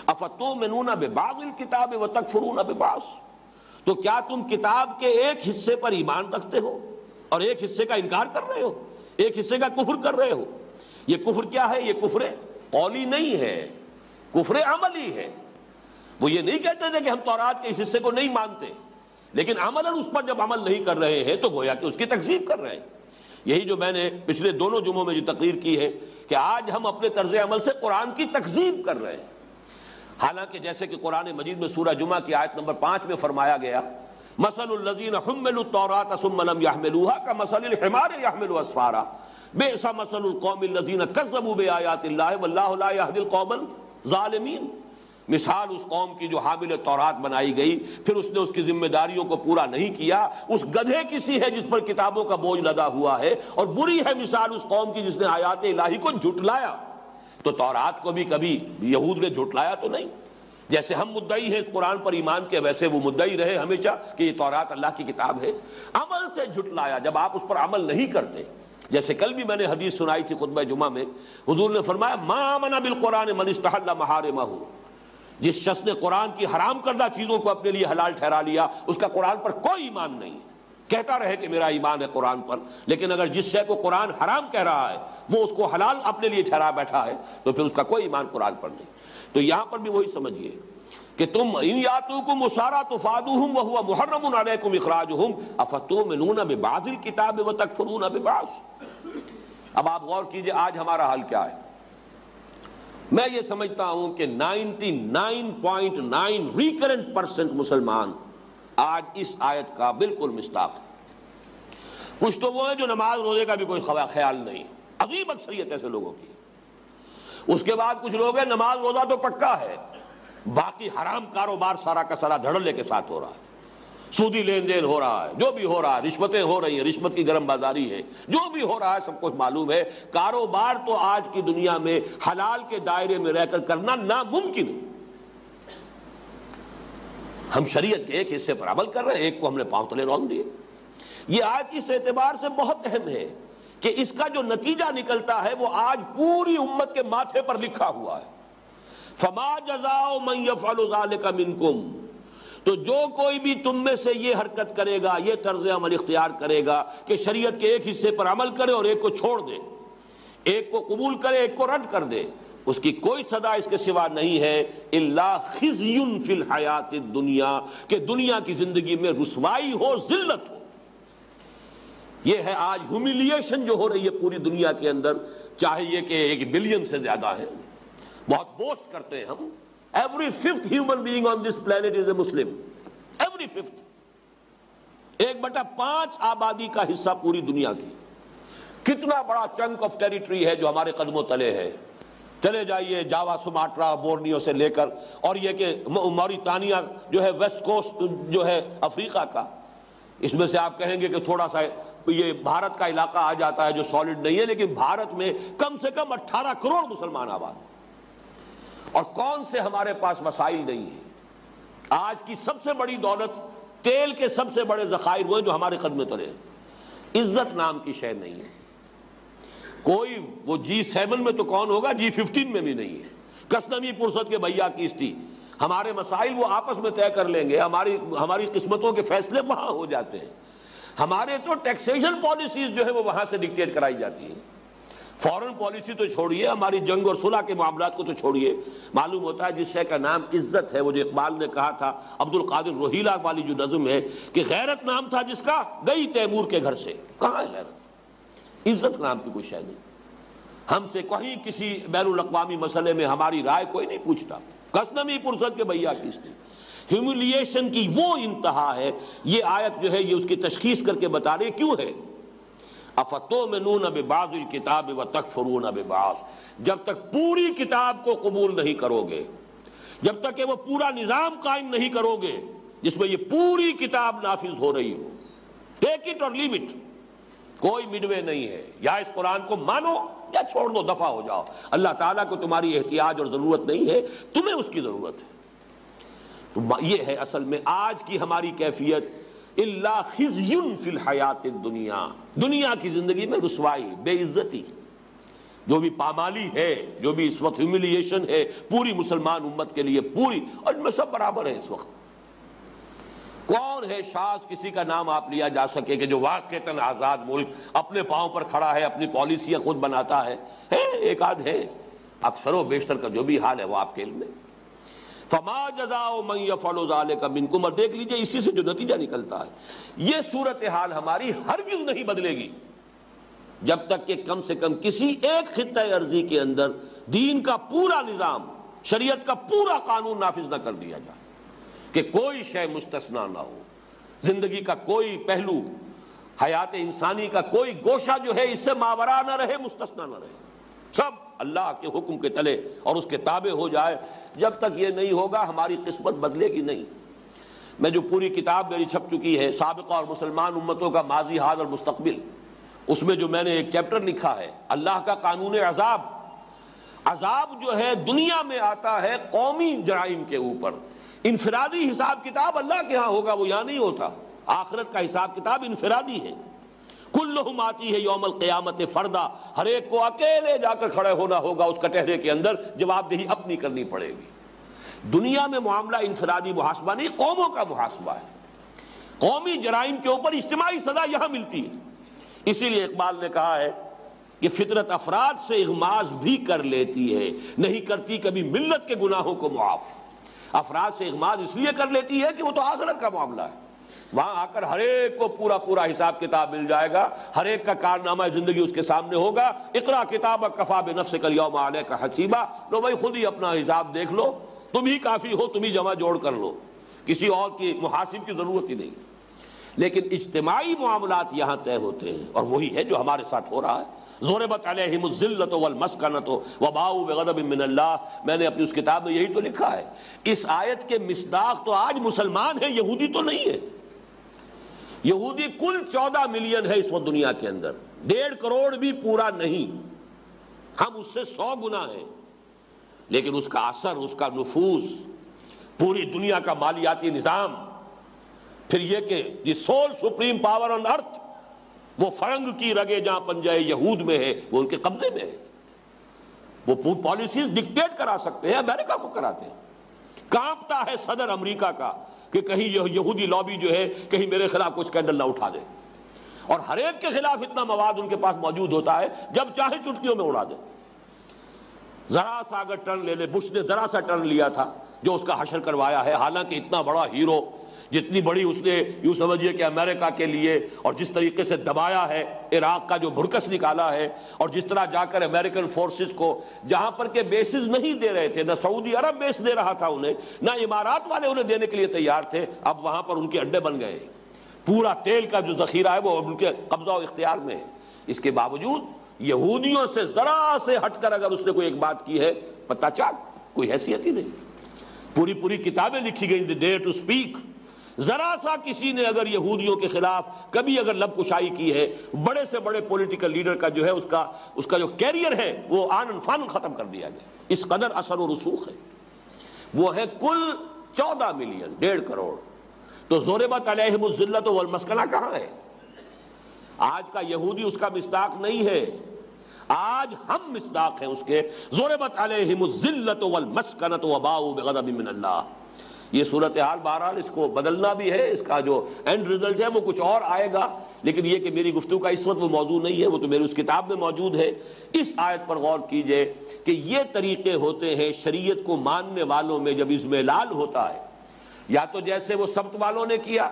افتؤمنون ببعض الکتاب وتکفرون ببعض، تو کیا تم کتاب کے ایک حصے پر ایمان رکھتے ہو اور ایک حصے کا انکار کر رہے ہو، ایک حصے کا کفر کر رہے ہو؟ یہ کفر کیا ہے؟ یہ کفر قولی نہیں ہے، کفر عملی ہے۔ وہ یہ نہیں کہتے تھے کہ ہم تورات کے اس حصے کو نہیں مانتے، لیکن عملاً اس پر جب عمل نہیں کر رہے ہیں تو گویا کہ اس کی تکذیب کر رہے ہیں۔ یہی جو میں نے پچھلے دونوں جمعوں میں جو تقریر کی ہے کہ آج ہم اپنے طرز عمل سے قرآن کی تکذیب کر رہے ہیں، حالانکہ جیسے کہ قرآن مجید میں سورہ جمعہ کی آیت نمبر 5 میں فرمایا گیا مثل الذین حملوا التوراۃ ثم لم يحملوها كمثل الحمار يحمل اسفارا بئس مثل القوم الذین کذبوا بآیات اللہ واللہ لا یہدی القوم الظالمین۔ مثال اس قوم کی جو حامل تورات بنائی گئی پھر اس نے اس کی ذمہ داریوں کو پورا نہیں کیا، اس گدھے کی سی ہے جس پر کتابوں کا بوجھ لدا ہوا ہے، اور بری ہے مثال اس قوم کی جس نے آیات الہی کو جھٹلایا۔ تو تورات کو بھی کبھی یہود نے جھٹلایا تو نہیں، جیسے ہم مدعی ہیں اس قرآن پر ایمان کے، ویسے وہ مدعی رہے ہمیشہ کہ یہ تورات اللہ کی کتاب ہے۔ عمل سے جھٹلایا، جب آپ اس پر عمل نہیں کرتے، جیسے کل بھی میں نے حدیث سنائی تھی خطبہ جمعہ میں، حضور نے فرمایا ما آمن بالقرآن من استحل محارمہ، جس شخص نے قرآن کی حرام کردہ چیزوں کو اپنے لیے حلال ٹھہرا لیا اس کا قرآن پر کوئی ایمان نہیں ہے۔ کہتا رہے کہ میرا ایمان ہے قرآن پر، لیکن اگر جس شے کو قرآن حرام کہہ رہا ہے وہ اس کو حلال اپنے لیے ٹھہرا بیٹھا ہے تو پھر اس کا کوئی ایمان قرآن پر نہیں۔ تو یہاں پر بھی وہی سمجھیے کہ تم ان یاتوکم اسارا تفادوہم وہو محرم علیکم اخراجہم افتؤمنون ببعض الکتاب وتکفرون ببعض۔ اب آپ غور کیجئے آج ہمارا حال کیا ہے۔ میں یہ سمجھتا ہوں کہ 99.9 ریکرنٹ% مسلمان آج اس آیت کا بالکل مصداق ہے۔ کچھ تو وہ ہیں جو نماز روزے کا بھی کوئی خیال نہیں، عظیم اکثریت ایسے لوگوں کی۔ اس کے بعد کچھ لوگ ہیں نماز روزہ تو پکا ہے، باقی حرام کاروبار سارا کا سارا دھڑلے کے ساتھ ہو رہا ہے، سودی لین دین ہو رہا ہے، جو بھی ہو رہا ہے، رشوتیں ہو رہی ہیں، رشوت کی گرم بازاری ہے، جو بھی ہو رہا ہے سب کچھ معلوم ہے۔ کاروبار تو آج کی دنیا میں حلال کے دائرے میں رہ کر کرنا ناممکن ہے۔ ہم شریعت کے ایک حصے پر عمل کر رہے ہیں، ایک کو ہم نے پاؤں تلے رون دیے۔ یہ آج اس اعتبار سے بہت اہم ہے کہ اس کا جو نتیجہ نکلتا ہے وہ آج پوری امت کے ماتھے پر لکھا ہوا ہے۔ فما جزاء من یفعل ذلک منکم، تو جو کوئی بھی تم میں سے یہ حرکت کرے گا، یہ طرز عمل اختیار کرے گا کہ شریعت کے ایک حصے پر عمل کرے اور ایک کو چھوڑ دے، ایک کو قبول کرے ایک کو رد کر دے، اس کی کوئی سزا اس کے سوا نہیں ہے الا خزی فی الحیات الدنیا، کہ دنیا کی زندگی میں رسوائی ہو، ذلت ہو۔ یہ ہے آج ہیوملیشن جو ہو رہی ہے پوری دنیا کے اندر، چاہے یہ کہ 1 بلین سے زیادہ ہے، بہت بوسٹ کرتے ہیں ہم۔ Every 5th human being on this planet is a Muslim. Every 5th. 1/5 آبادی کا حصہ پوری دنیا کی۔ کتنا بڑا چنک آف ٹیریٹری ہے جو ہمارے قدموں تلے ہے۔ چلے جائیے جاوا، سماٹرا، بورنیو سے لے کر، اور یہ کہ موریتانیہ جو ہے ویسٹ کوسٹ جو ہے افریقہ کا، اس میں سے آپ کہیں گے کہ تھوڑا سا یہ بھارت کا علاقہ آ جاتا ہے جو سالڈ نہیں ہے، لیکن بھارت میں کم سے کم 18 کروڑ مسلمان آباد ہیں۔ اور کون سے ہمارے پاس وسائل نہیں ہیں؟ آج کی سب سے بڑی دولت تیل کے سب سے بڑے ذخائر وہ ہیں جو ہمارے قدمے تلے ہیں۔ عزت نام کی شے نہیں ہے۔ کوئی وہ G7 میں تو کون ہوگا، G15 میں بھی نہیں ہے۔ کسنمی پرست کے بھیا کیستی، ہمارے مسائل وہ آپس میں طے کر لیں گے، ہماری قسمتوں کے فیصلے وہاں ہو جاتے ہیں۔ ہمارے تو ٹیکسیشن پالیسیز جو ہے وہ وہاں سے ڈکٹیٹ کرائی جاتی ہیں۔ فورن پالیسی تو چھوڑیے، ہماری جنگ اور صلح کے معاملات کو تو چھوڑیے، معلوم ہوتا ہے جس شے کا نام عزت ہے، وہ جو اقبال نے کہا تھا، عبد القادر روہیلا والی جو نظم ہے کہ غیرت نام تھا جس کا گئی تیمور کے گھر سے، کہاں ہے غیرت؟ عزت نام کی کوئی شے نہیں۔ ہم سے کہیں کسی بین الاقوامی مسئلے میں ہماری رائے کوئی نہیں پوچھتا۔ کسنمی پرست کے بھیا کیستی، ہیوملیشن کی وہ انتہا ہے۔ یہ آیت جو ہے یہ اس کی تشخیص کر کے بتا رہی کیوں ہے۔ افتؤمنون ببعض الکتاب وتکفرون ببعض، جب تک پوری کتاب کو قبول نہیں کرو گے، جب تک کہ وہ پورا نظام قائم نہیں کرو گے جس میں یہ پوری کتاب نافذ ہو رہی ہو، ٹیک اٹ اور لیو اٹ، کوئی مڈ وے نہیں ہے، یا اس قرآن کو مانو یا چھوڑ دو، دفع ہو جاؤ۔ اللہ تعالیٰ کو تمہاری احتیاج اور ضرورت نہیں ہے، تمہیں اس کی ضرورت ہے۔ تو یہ ہے اصل میں آج کی ہماری کیفیت، الا خزی فی الحیات الدنیا، دنیا کی زندگی میں رسوائی، بے عزتی، جو بھی پامالی ہے، جو بھی اس وقت ہیوملیشن ہے پوری مسلمان امت کے لیے پوری، اور ان میں سب برابر ہیں اس وقت۔ کون ہے شاذ کسی کا نام آپ لیا جا سکے کہ جو واقعتاً آزاد ملک اپنے پاؤں پر کھڑا ہے، اپنی پالیسیاں خود بناتا ہے؟ ایک آدھ ہے، اکثر و بیشتر کا جو بھی حال ہے وہ آپ کے علم میں۔ فما جزاء من یفعل ذلک منکم، اور دیکھ لیجئے اسی سے جو نتیجہ نکلتا ہے، یہ صورتحال ہماری ہرگز نہیں بدلے گی جب تک کہ کم سے کم کسی ایک خطہ ارضی کے اندر دین کا پورا نظام، شریعت کا پورا قانون نافذ نہ کر دیا جائے، کہ کوئی شے مستثنا نہ ہو، زندگی کا کوئی پہلو، حیات انسانی کا کوئی گوشہ جو ہے اس سے ماورا نہ رہے، مستثنا نہ رہے، سب اللہ کے حکم کے تلے اور اس کے تابع ہو جائے۔ جب تک یہ نہیں ہوگا ہماری قسمت بدلے گی نہیں۔ میں جو پوری کتاب میری چھپ چکی ہے، سابقہ اور مسلمان امتوں کا ماضی، حال اور مستقبل، اس میں جو میں نے ایک چیپٹر لکھا ہے اللہ کا قانون عذاب۔ عذاب جو ہے دنیا میں آتا ہے قومی جرائم کے اوپر، انفرادی حساب کتاب اللہ کے ہاں ہوگا، وہ یہاں نہیں ہوتا۔ آخرت کا حساب کتاب انفرادی ہے، کلہم آتی ہے یوم القیامت فردا، ہر ایک کو اکیلے جا کر کھڑے ہونا ہوگا اس کٹہرے کے اندر، جواب دہی اپنی کرنی پڑے گی۔ دنیا میں معاملہ انفرادی محاسبہ نہیں، قوموں کا محاسبہ ہے۔ قومی جرائم کے اوپر اجتماعی سزا یہاں ملتی ہے۔ اسی لیے اقبال نے کہا ہے کہ فطرت افراد سے اغماض بھی کر لیتی ہے، نہیں کرتی کبھی ملت کے گناہوں کو معاف۔ افراد سے اغماض اس لیے کر لیتی ہے کہ وہ تو آخرت کا معاملہ ہے، وہاں آ کر ہر ایک کو پورا حساب کتاب مل جائے گا، ہر ایک کا کارنامہ زندگی اس کے سامنے ہوگا۔ اقرا کتابک کفی بنفسک الیوم علیک حسیبا، لو بھائی خود ہی اپنا حساب دیکھ لو، تم ہی کافی ہو، تم ہی جمع جوڑ کر لو، کسی اور کی محاسب کی ضرورت ہی نہیں۔ لیکن اجتماعی معاملات یہاں طے ہوتے ہیں، اور وہی ہے جو ہمارے ساتھ ہو رہا ہے۔ ضربت علیہم الذلۃ والمسکنۃ وباؤوا بغضب من اللہ، میں نے اپنی اس کتاب میں یہی تو لکھا ہے۔ اس آیت کے مصداق تو آج مسلمان ہیں، یہودی تو نہیں ہے۔ یہودی کل 14 ملین ہے اس وقت دنیا کے اندر، 1.5 کروڑ بھی پورا نہیں، ہم اس سے 100 گنا ہیں، لیکن اس کا اثر، اس کا نفوذ، پوری دنیا کا مالیاتی نظام، پھر یہ کہ دی سول سپریم پاور آن ارتھ، وہ فرنگ کی رگیں جہاں پنجہ یہود میں ہے وہ ان کے قبضے میں ہے۔ وہ پالیسیز ڈکٹیٹ کرا سکتے ہیں، امریکہ کو کراتے ہیں۔ کانپتا ہے صدر امریکہ کا کہ کہیں یہودی لابی جو ہے کہیں میرے خلاف کوئی اسکینڈل نہ اٹھا دے، اور ہر ایک کے خلاف اتنا مواد ان کے پاس موجود ہوتا ہے جب چاہے چٹکیوں میں اڑا دے۔ ذرا سا اگر ٹرن لے لے، بش نے ذرا سا ٹرن لیا تھا جو اس کا حشر کروایا ہے، حالانکہ اتنا بڑا ہیرو، جتنی بڑی اس نے یوں سمجھیے کہ امریکہ کے لیے، اور جس طریقے سے دبایا ہے عراق کا جو بھڑکس نکالا ہے، اور جس طرح جا کر امریکن فورسز کو جہاں پر کے بیسز نہیں دے رہے تھے، نہ سعودی عرب بیس دے رہا تھا انہیں، نہ امارات والے انہیں دینے کے لیے تیار تھے، اب وہاں پر ان کے اڈے بن گئے۔ پورا تیل کا جو ذخیرہ ہے وہ ان کے قبضہ و اختیار میں ہے۔ اس کے باوجود یہودیوں سے ذرا سے ہٹ کر اگر اس نے کوئی ایک بات کی ہے، پتہ چاک کوئی حیثیت ہی نہیں۔ پوری کتابیں لکھی گئی، دی ڈیئر ٹو اسپیک۔ ذرا سا کسی نے اگر یہودیوں کے خلاف کبھی اگر لب کشائی کی ہے، بڑے سے بڑے پولیٹیکل لیڈر کا جو ہے اس کا جو کیریئر ہے وہ آنن فانن ختم کر دیا گیا۔ اس قدر اثر و رسوخ ہے۔ وہ ہے کل 14 ملین، 1.5 کروڑ۔ تو ضربت علیہم الذلۃ والمسکنہ کہاں ہے؟ آج کا یہودی اس کا مصداق نہیں ہے، آج ہم مصداق ہیں اس کے۔ ضربت علیہم الذلۃ والمسکنۃ وباؤوا بغضب من اللہ۔ یہ صورتحال بہرحال اس کو بدلنا بھی ہے، اس کا جو اینڈ رزلٹ ہے وہ کچھ اور آئے گا، لیکن یہ کہ میری گفتگو کا اس وقت وہ موضوع نہیں ہے، وہ تو میری اس کتاب میں موجود ہے۔ اس آیت پر غور کیجئے کہ یہ طریقے ہوتے ہیں شریعت کو ماننے والوں میں جب اضمحلال ہوتا ہے، یا تو جیسے وہ سبت والوں نے کیا،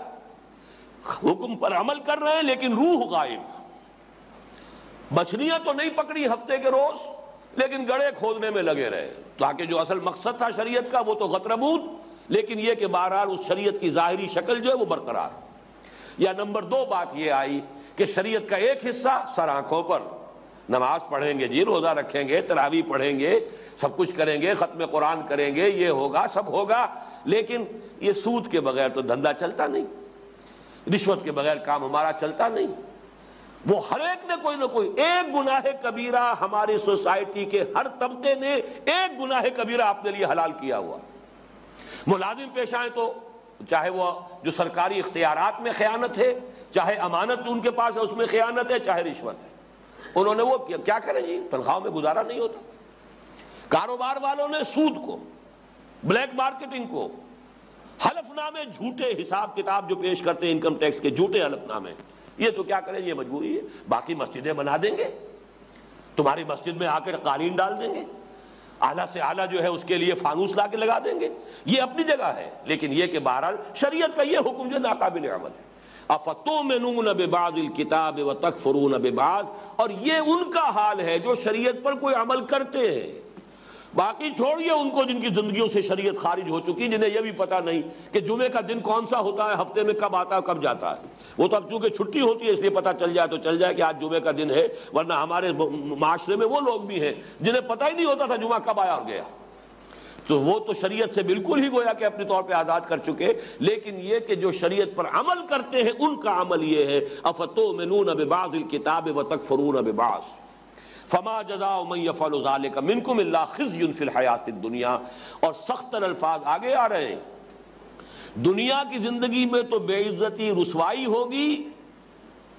حکم پر عمل کر رہے ہیں لیکن روح غائب، مچھلیاں تو نہیں پکڑی ہفتے کے روز لیکن گڑھے کھودنے میں لگے رہے، تاکہ جو اصل مقصد تھا شریعت کا وہ تو غتربود، لیکن یہ کہ بہرحال اس شریعت کی ظاہری شکل جو ہے وہ برقرار۔ یا نمبر 2 بات یہ آئی کہ شریعت کا ایک حصہ سر آنکھوں پر، نماز پڑھیں گے جی، روزہ رکھیں گے، تراویح پڑھیں گے، سب کچھ کریں گے، ختم قرآن کریں گے، یہ ہوگا سب ہوگا، لیکن یہ سود کے بغیر تو دھندا چلتا نہیں، رشوت کے بغیر کام ہمارا چلتا نہیں۔ وہ ہر ایک نے کوئی نہ کوئی ایک گناہ کبیرہ، ہماری سوسائٹی کے ہر طبقے نے ایک گناہ کبیرہ اپنے لیے حلال کیا ہوا۔ ملازم پیش آئیں تو چاہے وہ جو سرکاری اختیارات میں خیانت ہے، چاہے امانت ان کے پاس ہے اس میں خیانت ہے، چاہے رشوت ہے، انہوں نے وہ کیا کریں جی، تنخواہوں میں گزارا نہیں ہوتا۔ کاروبار والوں نے سود کو، بلیک مارکیٹنگ کو، حلف نامے جھوٹے حساب کتاب جو پیش کرتے ہیں انکم ٹیکس کے جھوٹے حلف نامے، یہ تو کیا کریں، یہ مجبوری ہے۔ باقی مسجدیں بنا دیں گے، تمہاری مسجد میں آ کے قالین ڈال دیں گے، اعلیٰ سے اعلیٰ جو ہے اس کے لیے فانوس لا کے لگا دیں گے، یہ اپنی جگہ ہے، لیکن یہ کہ بہرحال شریعت کا یہ حکم جو ناقابل عمل ہے۔ افتؤمنون ببعض الکتاب وتکفرون ببعض، اور یہ ان کا حال ہے جو شریعت پر کوئی عمل کرتے ہیں۔ باقی چھوڑیے ان کو جن کی زندگیوں سے شریعت خارج ہو چکی، جنہیں یہ بھی پتہ نہیں کہ جمعے کا دن کون سا ہوتا ہے، ہفتے میں کب آتا ہے کب جاتا ہے۔ وہ تو اب چونکہ چھٹی ہوتی ہے اس لیے پتہ چل جائے تو چل جائے کہ آج جمعے کا دن ہے، ورنہ ہمارے معاشرے میں وہ لوگ بھی ہیں جنہیں پتہ ہی نہیں ہوتا تھا جمعہ کب آیا اور گیا۔ تو وہ تو شریعت سے بالکل ہی گویا کہ اپنے طور پہ آزاد کر چکے، لیکن یہ کہ جو شریعت پر عمل کرتے ہیں ان کا عمل یہ ہے افتؤمنون ببعض الکتاب وتکفرون ببعض فما جزاء من يفعل ذلك منكم الا خزي في الحیات الدنیا۔ اور سخت الفاظ آگے آ رہے ہیں، دنیا کی زندگی میں تو بے عزتی رسوائی ہوگی،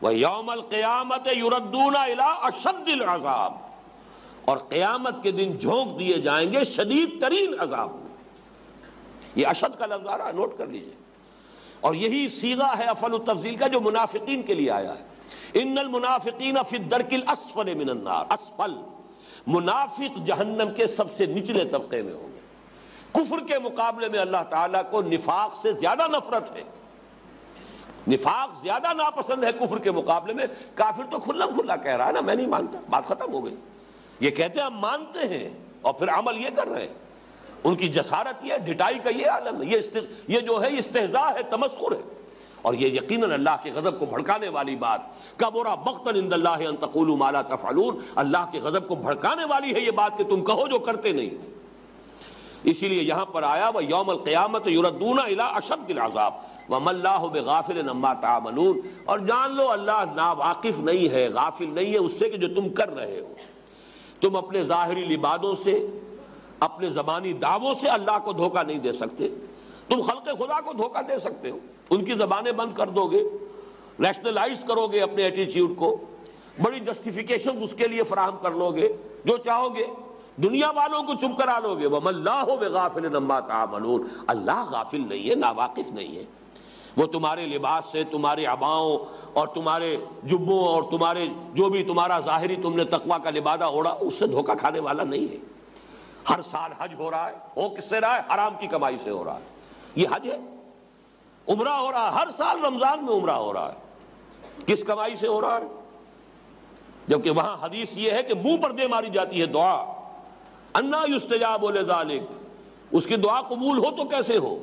وَيَوْمَ الْقِيَامَةِ يُرَدُّونَ إِلَىٰ أَشَدِّ الْعَذَابِ، اور قیامت کے دن جھونک دیے جائیں گے شدید ترین عذاب میں۔ یہ اشد کا لفظ آ رہا ہے، نوٹ کر لیجئے، اور یہی صیغہ ہے افعل التفضیل کا جو منافقین کے لیے آیا ہے۔ ان المنافقین فی الدرک الاسفل من النار، اسفل، منافق جہنم کے سب سے نچلے طبقے میں ہوں گے۔ کفر کے مقابلے میں اللہ تعالیٰ کو نفاق سے زیادہ نفرت ہے، نفاق زیادہ ناپسند ہے کفر کے مقابلے میں۔ کافر تو کھلا کھلا کہہ رہا ہے نا میں نہیں مانتا، بات ختم ہو گئی۔ یہ کہتے ہیں ہم مانتے ہیں اور پھر عمل یہ کر رہے ہیں، ان کی جسارت یہ، ڈٹائی کا یہ عالم ہے، یہ جو ہے استہزاء ہے، تمسخر ہے، اور یہ یقیناً اللہ کے غضب کو بھڑکانے والی بات۔ کبر مقتا عند اللہ ان تقولوا ما لا تفعلون، اللہ کے غضب کو بھڑکانے والی ہے یہ بات کہ تم کہو جو کرتے نہیں ہو۔ اسی لیے یہاں پر آیا وَيَوْمَ الْقِيَامَةِ يُرَدُّونَ إِلَىٰ أَشَدِّ الْعَذَابِ وَمَا اللَّهُ بِغَافِلٍ عَمَّا تَعْمَلُونَ، اور جان لو اللہ ناواقف نہیں ہے، غافل نہیں ہے اس سے کہ جو تم کر رہے ہو۔ تم اپنے ظاہری لبادوں سے، اپنے زبانی دعووں سے اللہ کو دھوکہ نہیں دے سکتے، تم خلق خدا کو دھوکہ دے سکتے ہو۔ ان کی زبانیں بند کر دو گے، ریشنلائز کرو گے اپنے ایٹیچیوڈ کو، بڑی جسٹیفیکیشن اس کے لیے فراہم کر لو گے جو چاہو گے، دنیا والوں کو چپ کرا لو گے۔ وَمَا اللَّهُ بِغَافِلٍ عَمَّا تَعْمَلُونَ، اللہ غافل نہیں ہے، ناواقف نہیں ہے، وہ تمہارے لباس سے، تمہارے عباؤں اور تمہارے جبوں اور تمہارے جو بھی تمہارا ظاہری تم نے تقویٰ کا لبادہ اوڑھا اس سے دھوکہ کھانے والا نہیں ہے۔ ہر سال حج ہو رہا ہے، ہو کس سے رہا ہے؟ حرام کی کمائی سے ہو رہا ہے، یہ حج ہے۔ عمرہ ہو رہا ہے، ہر سال رمضان میں عمرہ ہو رہا ہے، کس کمائی سے ہو رہا ہے؟ جبکہ وہاں حدیث یہ ہے کہ منہ پر دے ماری جاتی ہے دعا، انا یستجاب لذالک، اس کی دعا قبول ہو تو کیسے ہو؟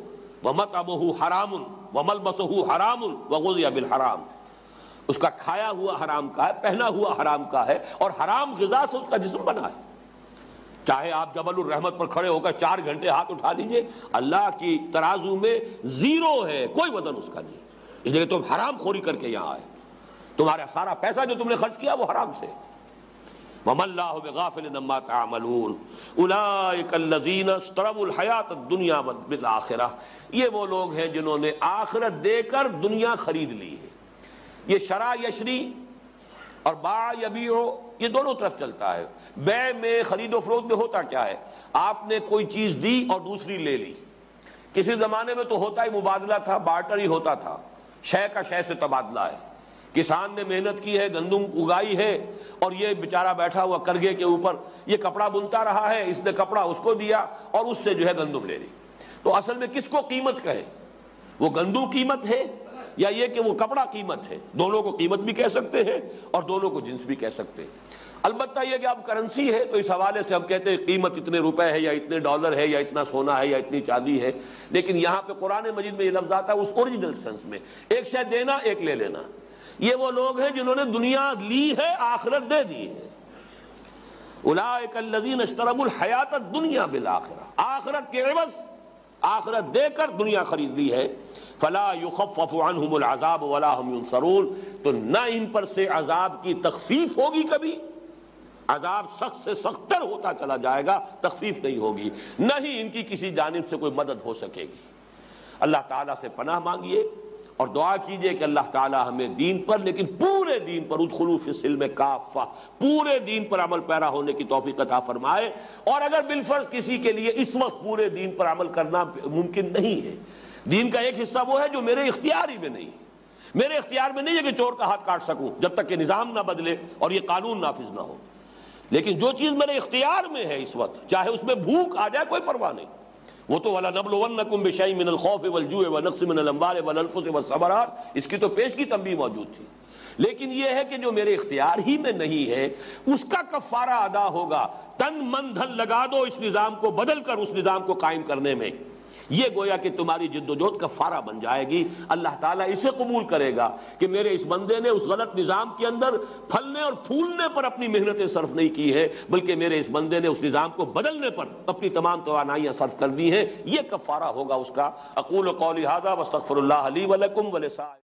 وَمَطْعَمُهُ حَرَامٌ وَمَلْبَسُهُ حَرَامٌ وَغُذِيَ بِالْحَرَامِ، اس کا کھایا ہوا حرام کا ہے، پہنا ہوا حرام کا ہے، اور حرام غذا سے اس کا جسم بنا ہے۔ چاہے آپ جبل الرحمت پر کھڑے ہو کر 4 گھنٹے ہاتھ اٹھا لیجئے، اللہ کی ترازو میں زیرو ہے، کوئی وزن اس کا نہیں، اس لیے تم حرام خوری کر کے یہاں آئے، تمہارا سارا پیسہ جو تم نے خرچ کیا وہ حرام سے۔ وَمَا اللَّهُ بِغَافِلٍ عَمَّا تَعْمَلُونَ أُولَٰئِكَ الَّذِينَ اشْتَرَوُا الْحَيَاةَ الدُّنْيَا بِالْآخِرَةِ، یہ وہ لوگ ہیں جنہوں نے آخرت دے کر دنیا خرید لی ہے۔ یہ شرع یشری اور باع یبیع، یہ دونوں طرف چلتا ہے۔ بیع میں، خرید و فروخت میں ہوتا کیا ہے؟ آپ نے کوئی چیز دی اور دوسری لے لی۔ کسی زمانے میں تو ہوتا ہی مبادلہ تھا، بارٹر ہی ہوتا تھا، شے کا شے سے تبادلہ ہے۔ کسان نے محنت کی ہے، گندم اگائی ہے، اور یہ بیچارہ بیٹھا ہوا کرگے کے اوپر یہ کپڑا بنتا رہا ہے، اس نے کپڑا اس کو دیا اور اس سے جو ہے گندم لے لی۔ تو اصل میں کس کو قیمت کہے؟ وہ گندم قیمت ہے یا یہ کہ وہ کپڑا قیمت ہے؟ دونوں کو قیمت بھی کہہ سکتے ہیں اور دونوں کو جنس بھی کہہ سکتے ہیں۔ البتہ یہ کہ اب کرنسی ہے تو اس حوالے سے ہم کہتے ہیں قیمت اتنے روپے ہے یا اتنے ڈالر ہے یا اتنا سونا ہے یا اتنی چاندی ہے، لیکن یہاں پہ قرآن مجید میں یہ لفظ آتا ہے اس اوریجنل سینس میں، ایک شے دینا ایک لے لینا۔ یہ وہ لوگ ہیں جنہوں نے دنیا لی ہے، آخرت دے دی ہے۔ اولئک الذین اشتروا الحیاۃ الدنیا بالآخرہ، آخرت کے عوض آخرت دے کر دنیا خرید لی ہے۔ فلا یخفف عنہم العذاب ولا هم ینصرون، تو نہ ان پر سے عذاب کی تخفیف ہوگی، کبھی عذاب سخت سے سخت تر ہوتا چلا جائے گا، تخفیف نہیں ہوگی، نہ ہی ان کی کسی جانب سے کوئی مدد ہو سکے گی۔ اللہ تعالیٰ سے پناہ مانگیے اور دعا کیجئے کہ اللہ تعالیٰ ہمیں دین پر لیکن پورے پورے دین پر ادخلوا فی السلم کافہ، پورے دین پر عمل پیرا ہونے کی توفیق عطا فرمائے۔ اور اگر بالفرض کسی کے لیے اس وقت پورے دین پر عمل کرنا ممکن نہیں ہے، دین کا ایک حصہ وہ ہے جو میرے اختیار ہی میں نہیں ہے، میرے اختیار میں نہیں ہے کہ چور کا ہاتھ کاٹ سکوں جب تک کہ نظام نہ بدلے اور یہ قانون نافذ نہ ہو، لیکن جو چیز میرے اختیار میں ہے اس وقت، چاہے اس میں بھوک آ جائے کوئی پرواہ نہیں، وہ تو وَلَنَبْلُوَنَّكُمْ بِشَيْءٍ مِّنَ الْخَوْفِ وَالْجُوعِ وَنَقْصٍ مِّنَ الْأَمْوَالِ وَالْأَنفُسِ وَالثَّمَرَاتِ، اس کی تو پیشگی تنبیہ موجود تھی۔ لیکن یہ ہے کہ جو میرے اختیار ہی میں نہیں ہے اس کا کفارہ ادا ہوگا، تن من دھن لگا دو اس نظام کو بدل کر اس نظام کو قائم کرنے میں، یہ گویا کہ تمہاری جد و جہد کفارہ بن جائے گی۔ اللہ تعالیٰ اسے قبول کرے گا کہ میرے اس بندے نے اس غلط نظام کے اندر پھلنے اور پھولنے پر اپنی محنتیں صرف نہیں کی ہے، بلکہ میرے اس بندے نے اس نظام کو بدلنے پر اپنی تمام توانائیاں صرف کر دی ہیں، یہ کفارہ ہوگا اس کا۔ اقول قولی ھذا واستغفر اللہ لی ولکم ولسائر